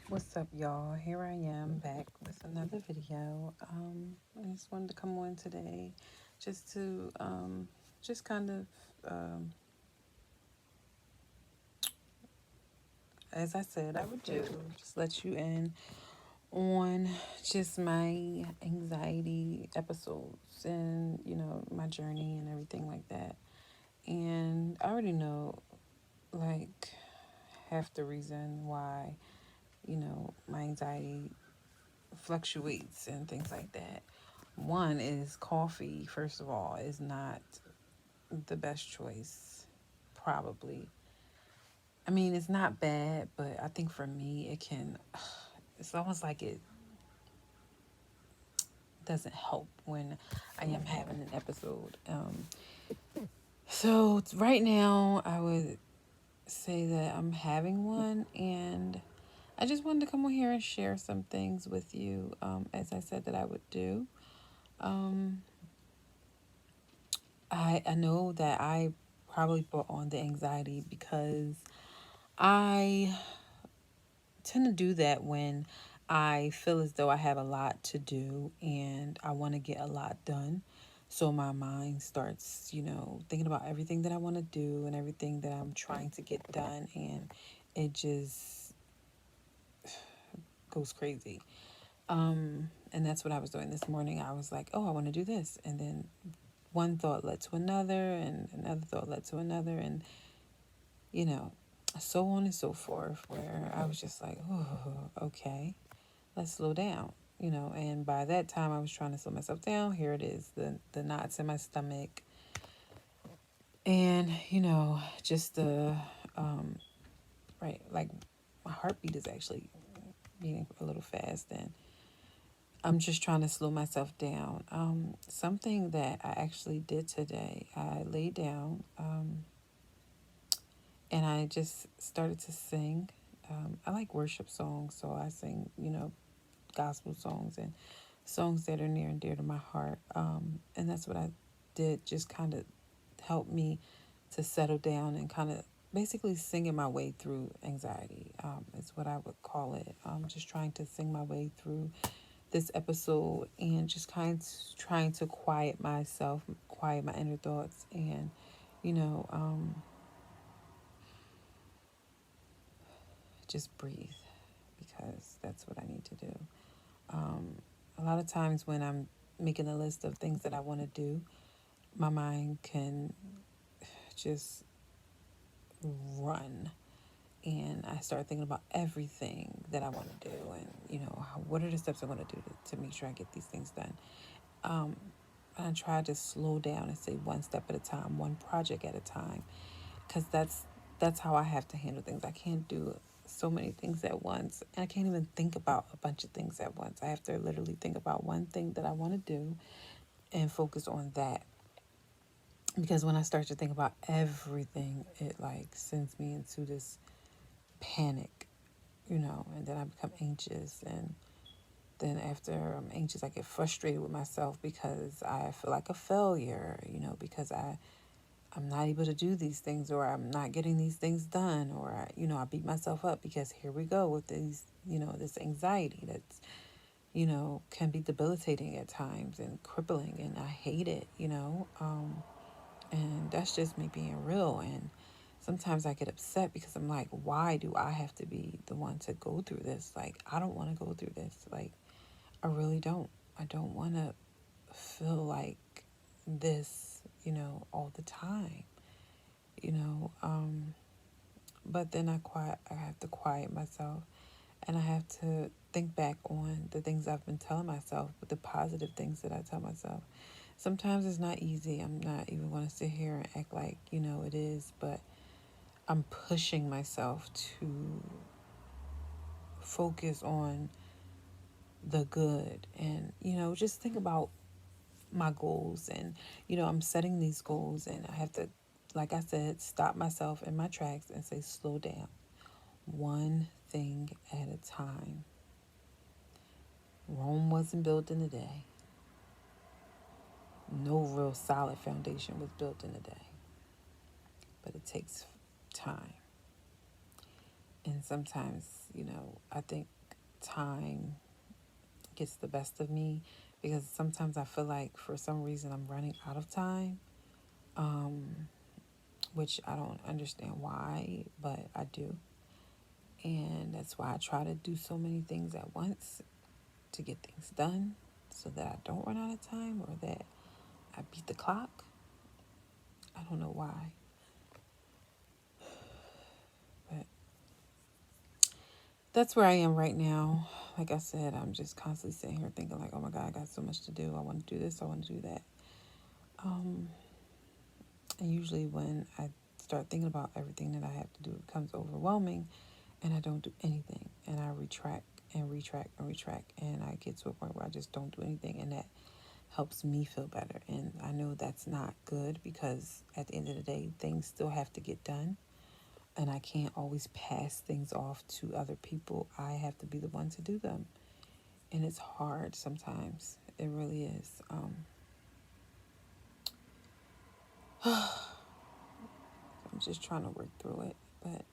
What's up, y'all? Here I am back with another video. I just wanted to come on today just to just kind of as I said I would do, just let you in on just my anxiety episodes and my journey and everything like that. And I already know like half the reason why my anxiety fluctuates and things like that. One is coffee, first of all, is not the best choice, probably. I mean, it's not bad, but I think for me, it's almost like it doesn't help when I am having an episode. So right now, I would say that I'm having one, and I just wanted to come on here and share some things with you, as I said that I would do. Um, I know that I probably brought on the anxiety because I tend to do that when I feel as though I have a lot to do and I want to get a lot done. So my mind starts, thinking about everything that I want to do and everything that I'm trying to get done, and it just goes crazy. And that's what I was doing this morning. I was like, oh, I want to do this. And then one thought led to another, and another thought led to another, and you know, so on and so forth, where I was just like, oh, okay, let's slow down, and by that time I was trying to slow myself down. Here it is, the knots in my stomach, and, just right, like my heartbeat is actually beating a little fast, and I'm just trying to slow myself down. Something that I actually did today, I laid down, and I just started to sing. I like worship songs, so I sing, gospel songs and songs that are near and dear to my heart. And that's what I did, just kind of help me to settle down and kind of basically singing my way through anxiety, is what I would call it. Just trying to sing my way through this episode and just kind of trying to quiet myself, quiet my inner thoughts, and, you know, um, just breathe, because that's what I need to do. Um, a lot of times when I'm making a list of things that I want to do, my mind can just run. And I start thinking about everything that I want to do, and what are the steps I'm going to do to make sure I get these things done. Um, I try to slow down and say one step at a time, one project at a time, because that's how I have to handle things. I can't do so many things at once, and I can't even think about a bunch of things at once. I have to literally think about one thing that I want to do and focus on that. Because when I start to think about everything, it like sends me into this panic, and then I become anxious, and then after I'm anxious, I get frustrated with myself because I feel like a failure, because I'm not able to do these things, or I'm not getting these things done, or I beat myself up because here we go with these, this anxiety that's, can be debilitating at times and crippling, and I hate it, and that's just me being real. And sometimes I get upset because I'm like, why do I have to be the one to go through this? Like, I don't want to go through this. Like, I really don't. I don't want to feel like this, all the time, you know. But then I have to quiet myself, and I have to think back on the things I've been telling myself, but the positive things that I tell myself. Sometimes it's not easy. I'm not even going to sit here and act like, it is, but I'm pushing myself to focus on the good, and, just think about my goals, and, I'm setting these goals, and I have to, like I said, stop myself in my tracks and say, slow down, one thing at a time. Rome wasn't built in a day. No real solid foundation was built in a day, but it takes time. And sometimes, I think time gets the best of me because sometimes I feel like for some reason I'm running out of time, which I don't understand why, but I do. And that's why I try to do so many things at once to get things done so that I don't run out of time or that I beat the clock. I don't know why. But that's where I am right now. Like I said, I'm just constantly sitting here thinking like, oh my God, I got so much to do. I want to do this. I want to do that. And usually when I start thinking about everything that I have to do, it becomes overwhelming and I don't do anything. And I retract and retract and retract. And I get to a point where I just don't do anything. And that helps me feel better. And I know that's not good because at the end of the day, things still have to get done. And I can't always pass things off to other people. I have to be the one to do them. And it's hard sometimes. It really is. I'm just trying to work through it. But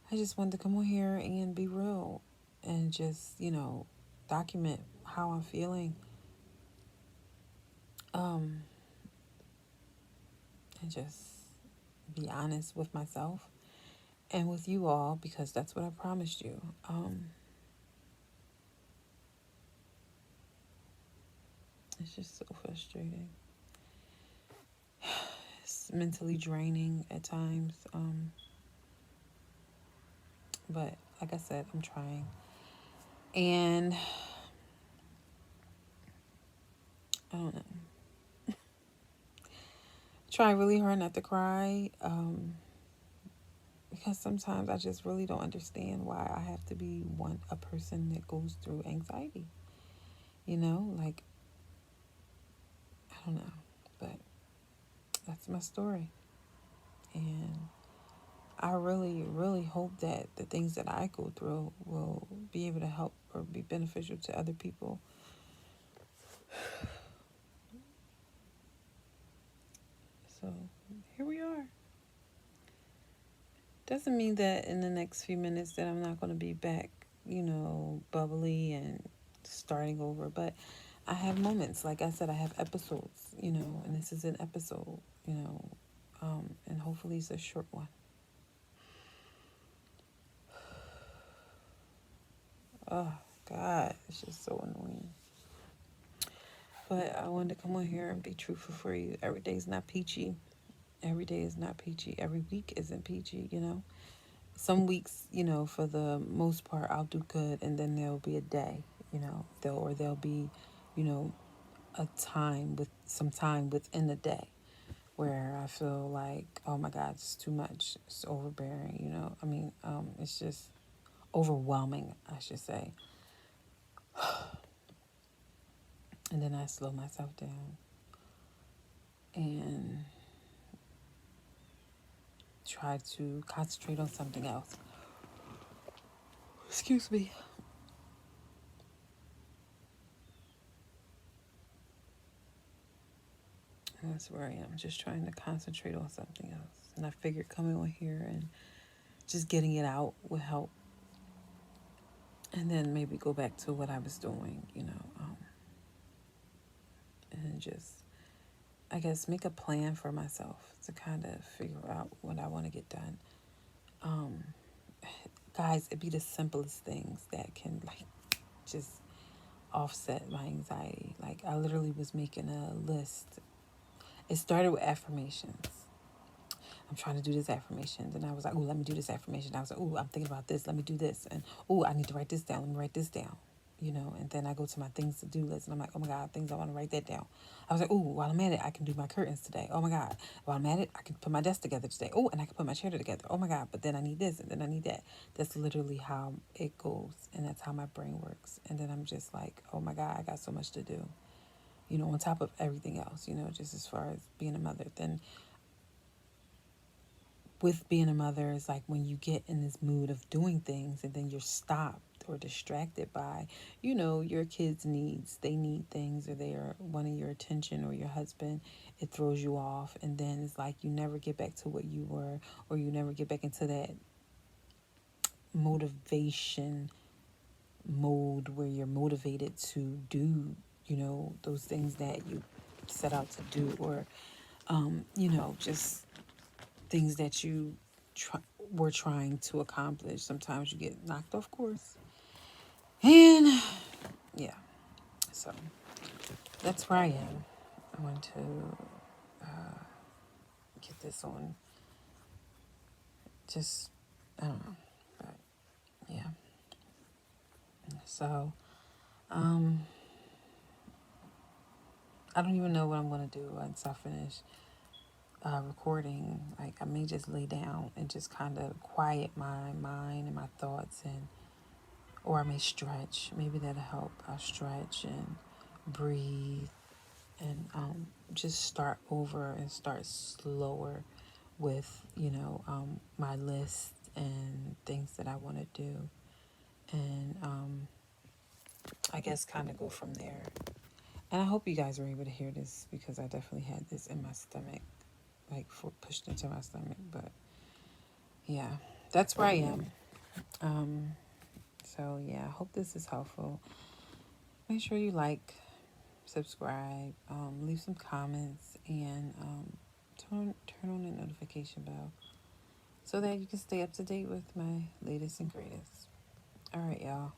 I just wanted to come on here and be real and just, document how I'm feeling. And just be honest with myself and with you all because that's what I promised you. It's just so frustrating. It's mentally draining at times. But like I said, I'm trying. And I don't know. Try really hard not to cry. Because sometimes I just really don't understand why I have to be a person that goes through anxiety. Like, I don't know. But that's my story. And I really, really hope that the things that I go through will be able to help or be beneficial to other people. So here we are. Doesn't mean that in the next few minutes that I'm not going to be back, bubbly and starting over. But I have moments. Like I said, I have episodes, and this is an episode, and hopefully it's a short one. Oh, God, it's just so annoying. But I wanted to come on here and be truthful for you. Every day is not peachy. Every day is not peachy. Every week isn't peachy. Some weeks, for the most part, I'll do good, and then there'll be a day, there'll be, you know, a time with some time within the day where I feel like, oh my God, it's too much. It's overbearing, it's just overwhelming, I should say. And then I slow myself down and try to concentrate on something else. Excuse me. And that's where I am, just trying to concentrate on something else. And I figured coming on here and just getting it out would help. And then maybe go back to what I was doing, and just, I guess, make a plan for myself to kind of figure out what I want to get done. Guys, it'd be the simplest things that can, like, just offset my anxiety. Like, I literally was making a list. It started with affirmations. I'm trying to do this affirmation. Then I was like, oh, let me do this affirmation. I was like, oh, I'm thinking about this. Let me do this. And, oh, I need to write this down. Let me write this down. And then I go to my things to do list and I'm like, oh my God, things I want to write that down. I was like, oh, while I'm at it, I can do my curtains today. Oh my God. While I'm at it, I can put my desk together today. Oh, and I can put my chair together. Oh my God. But then I need this and then I need that. That's literally how it goes. And that's how my brain works. And then I'm just like, oh my God, I got so much to do. On top of everything else, just as far as being a mother. Then with being a mother is like when you get in this mood of doing things and then you're stopped or distracted by, your kids' needs. They need things or they are wanting your attention or your husband. It throws you off. And then it's like you never get back to what you were or you never get back into that motivation mode where you're motivated to do, those things that you set out to do, or, just things that you were trying to accomplish. Sometimes you get knocked off course. And yeah, so that's where I am. I want to get this on. Just, I don't know. But yeah. So, I don't even know what I'm going to do once I finish recording. Like, I may just lay down and just kind of quiet my mind and my thoughts, and or I may stretch. Maybe that'll help. I'll stretch and breathe, and just start over and start slower with my list and things that I want to do, and I guess kind of go from there. And I hope you guys were able to hear this, because I definitely had this in my stomach, like pushed into my stomach. But yeah, that's where I am. So yeah, I hope this is helpful. Make sure you like, subscribe, leave some comments, and turn on the notification bell so that you can stay up to date with my latest and greatest. All right, y'all.